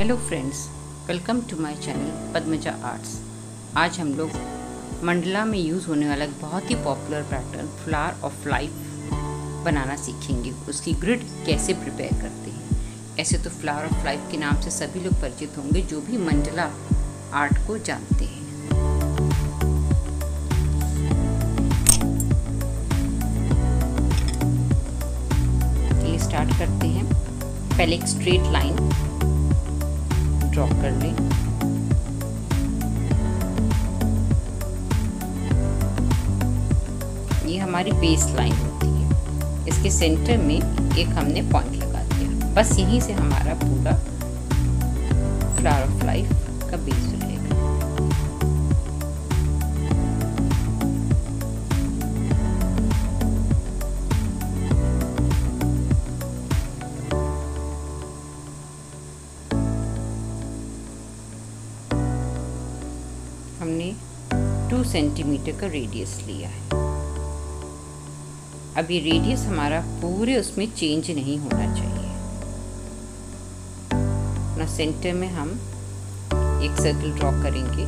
Hello friends, welcome to my channel Padmaja arts. आज हम लोग मंडला में यूज़ होने वाला एक बहुत ही popular pattern flower of life बनाना सीखेंगे। उसकी ग्रिड कैसे प्रिपेयर करते हैं। ऐसे तो फ्लावर ऑफ लाइफ के नाम से सभी लोग परिचित होंगे जो भी मंडला आर्ट को जानते हैं। चलिए स्टार्ट करते हैं। पहले एक स्ट्रेट लाइन ड्रॉ कर लें। ये हमारी बेस लाइन होती है। इसके सेंटर में एक हमने पॉइंट लगा दिया। बस यहीं से हमारा पूरा फ्लावर ऑफ लाइफ का बेस रहेगा। हमने 2 सेंटीमीटर का रेडियस लिया है। अब ये रेडियस हमारा पूरे उसमें चेंज नहीं होना चाहिए। ना सेंटर में हम एक सर्कल ड्रॉ करेंगे।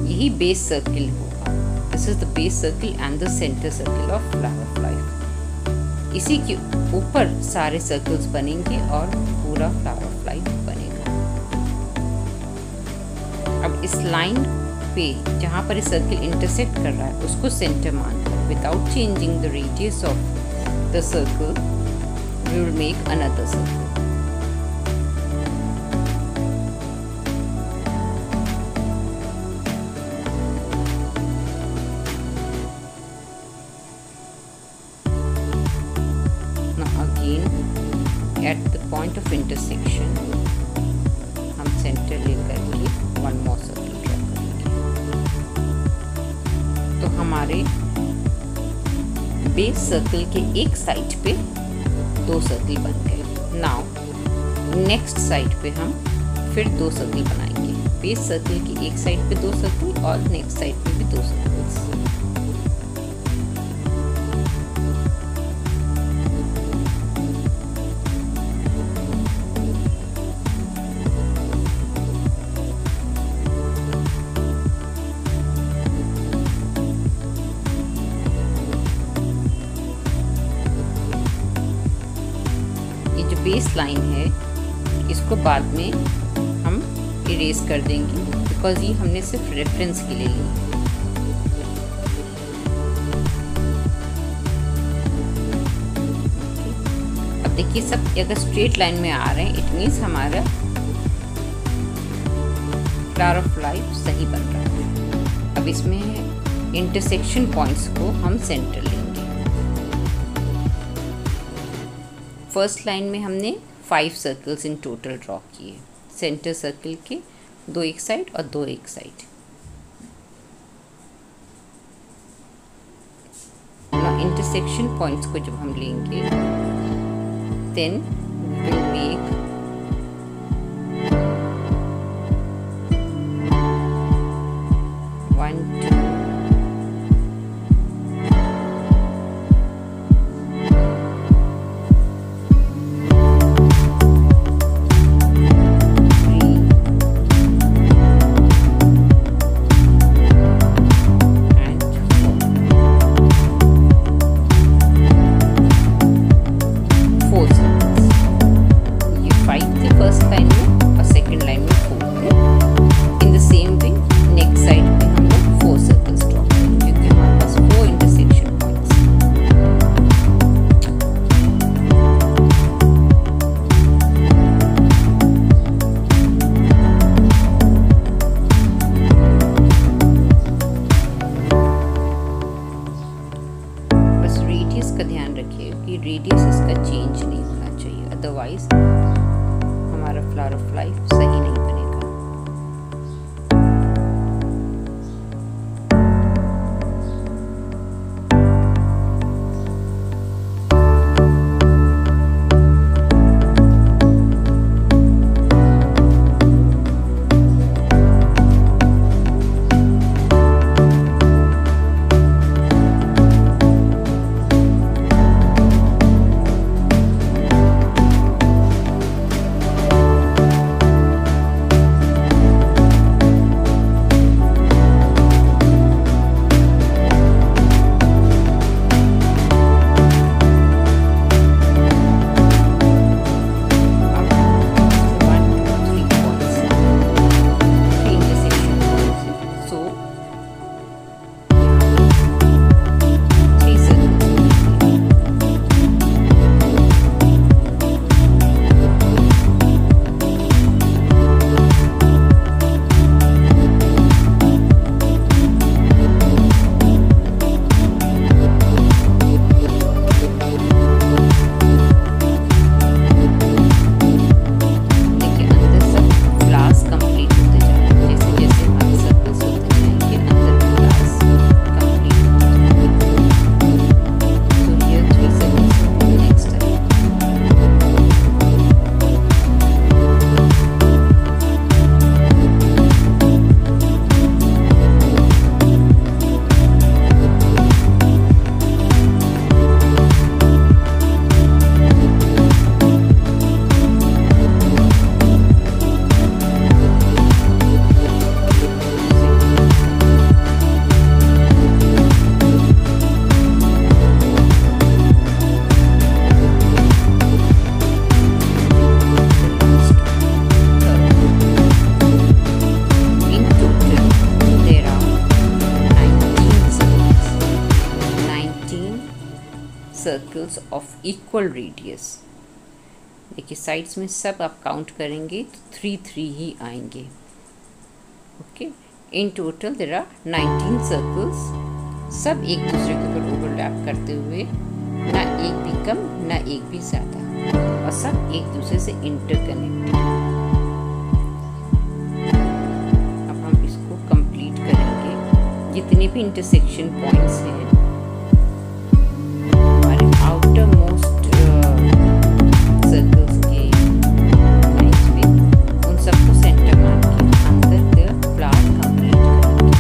यही बेस सर्कल होगा। This is the base circle and the centre circle of flower of life. इसी के ऊपर सारे सर्कल्स बनेंगे और पूरा फ्लावर ऑफ लाइफ बनेगा। अब इस लाइन पे जहाँ पर इस सर्कल इंटरसेक्ट कर रहा है उसको सेंटर मानकर without changing the radius of the circle we will make another circle. Now again at the point of intersection हम सेंटर लेकर के वन मोर सर्कल ड्रॉ करेंगे। तो हमारे बेस सर्कल के एक साइड पे 2 सर्कल बन गए। नाउ नेक्स्ट साइड पे हम फिर 2 सर्कल बनाएंगे। बेस सर्कल की एक साइड पे 2 सर्कल और नेक्स्ट साइड पे भी 2 सर्कल्स। बेस लाइन है इसको बाद में हम इरेज कर देंगे बिकॉज ये हमने सिर्फ रेफरेंस के लिए ली। अब देखिए सब अगर स्ट्रेट लाइन में आ रहे हैं इट मीन्स हमारा फ्लावर ऑफ लाइफ सही बन रहा है। अब इसमें इंटरसेक्शन पॉइंट्स को हम सेंटर लेंगे। फर्स्ट लाइन में हमने 5 सर्कल्स इन टोटल ड्रॉ किए। सेंटर सर्कल के 2 एक साइड और 2 एक साइड। इंटरसेक्शन पॉइंट्स को जब हम लेंगे देन विल मेक का ध्यान रखिए कि रेडियस इसका चेंज नहीं होना चाहिए, अदरवाइज हमारा फ्लावर ऑफ लाइफ सही नहीं बनेगा। Circles of equal radius. देखिए साइड्स में सब आप काउंट करेंगे तो 3 3 ही आएंगे। Okay, in total there are 19 circles, सब एक दूसरे के ऊपर ओवरलैप करते हुए, ना एक भी कम ना एक भी ज़्यादा, और सब एक दूसरे से इंटरकनेक्टेड। अब हम इसको कंप्लीट करेंगे। जितने भी इंटरसेक्शन पॉइंट्स हैं हमारे आउटर मोस्ट सर्कल्स के लाइन्स में, उन सबको सेंटर मान के अंदर का फ्लावर कंप्लीट करेंगे।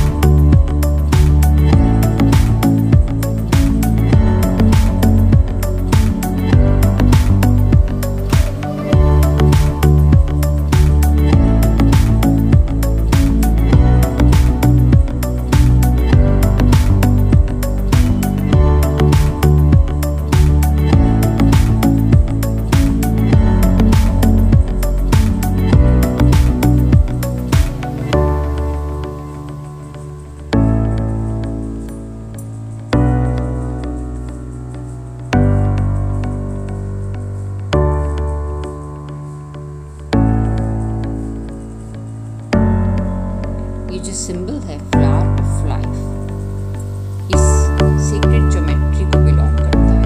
ये जो सिंबल है फ्लावर ऑफ लाइफ, इस सीक्रेट ज्योमेट्री को बिलोंग करता है।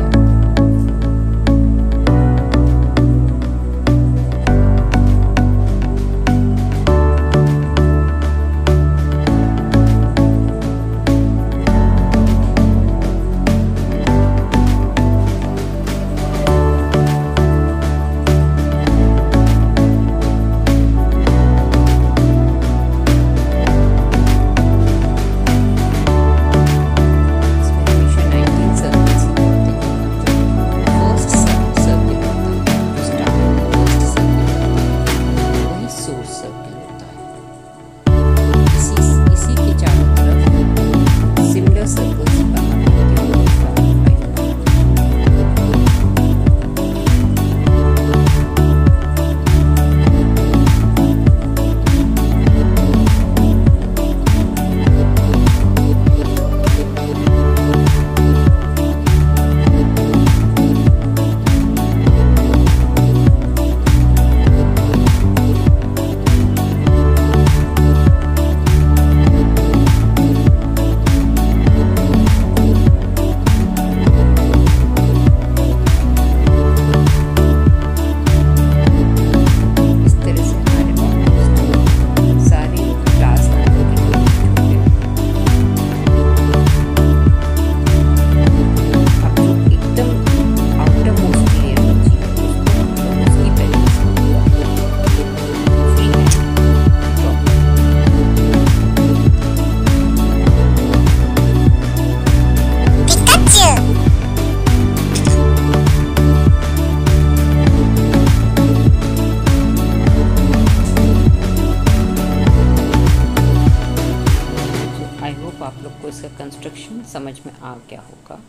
आप लोग को इसका कंस्ट्रक्शन समझ में आ गया होगा।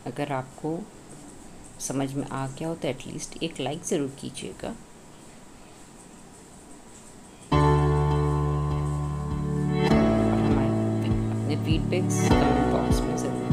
अगर आपको समझ में आ गया हो तो एटलीस्ट एक लाइक ज़रूर कीजिएगा। अपने फीडबैक्स कमेंट बॉक्स में ज़रूर